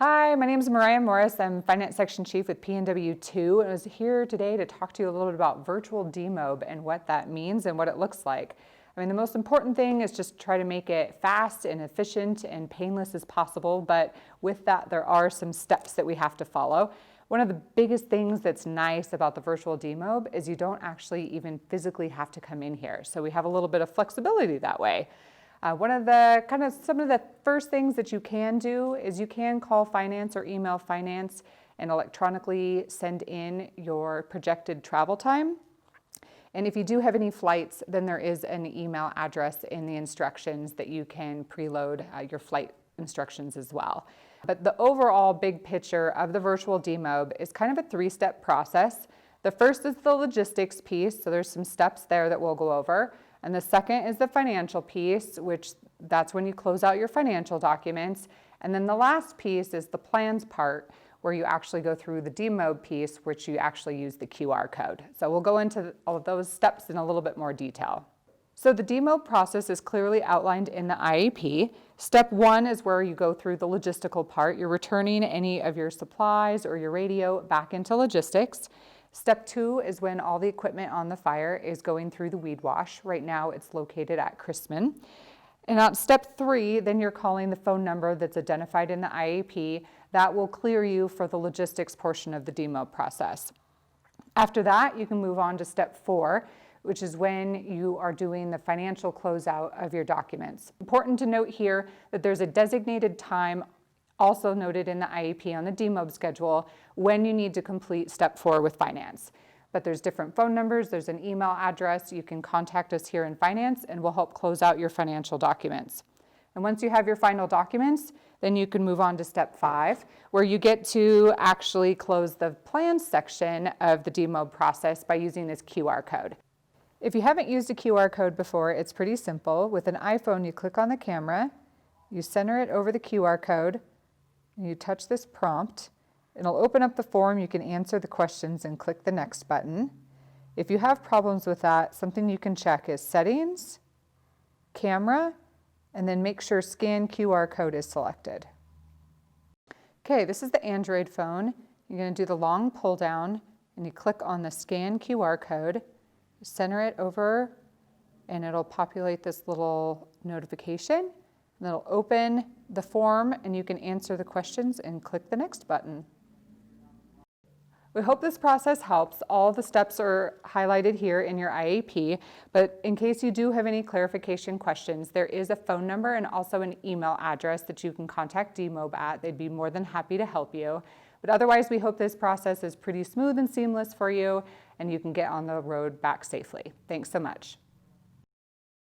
Hi, my name is Mariah Morris. I'm Finance Section Chief with PNW2, and I was here today to talk to you a little bit about virtual demob and what that means and what it looks like. I mean, the most important thing is just try to make it fast and efficient and painless as possible, but with that, there are some steps that we have to follow. One of the biggest things that's nice about the virtual demob is you don't actually even physically have to come in here. So we have a little bit of flexibility that way. Some of the first things that you can do is you can call finance or email finance and electronically send in your projected travel time. And if you do have any flights, then there is an email address in the instructions that you can preload your flight instructions as well. But the overall big picture of the virtual demob is kind of a three-step process. The first is the logistics piece, so there's some steps there that we'll go over. And the second is the financial piece, which that's when you close out your financial documents. And then the last piece is the plans part, where you actually go through the demob piece, which you actually use the QR code. So we'll go into all of those steps in a little bit more detail. So the demob process is clearly outlined in the IAP. Step one is where you go through the logistical part. You're returning any of your supplies or your radio back into logistics. Step two is when all the equipment on the fire is going through the weed wash. Right now it's located at Chrisman. And on step three, then you're calling the phone number that's identified in the IAP. That will clear you for the logistics portion of the demob process. After that, you can move on to step four, which is when you are doing the financial closeout of your documents. Important to note here that there's a designated time also noted in the IAP on the demob schedule when you need to complete step four with finance. But there's different phone numbers, there's an email address, you can contact us here in finance and we'll help close out your financial documents. And once you have your final documents, then you can move on to step five, where you get to actually close the plans section of the demob process by using this QR code. If you haven't used a QR code before, it's pretty simple. With an iPhone, you click on the camera, you center it over the QR code, you touch this prompt. It'll open up the form. You can answer the questions and click the next button. If you have problems with that, something you can check is settings, camera, and then make sure scan QR code is selected. Okay, this is the Android phone. You're going to do the long pull down and you click on the scan QR code, center it over, and it'll populate this little notification. And it'll open the form and you can answer the questions and click the next button. We hope this process helps. All the steps are highlighted here in your IAP, but in case you do have any clarification questions, there is a phone number and also an email address that you can contact Demob at. They'd be more than happy to help you. But otherwise, we hope this process is pretty smooth and seamless for you and you can get on the road back safely. Thanks so much.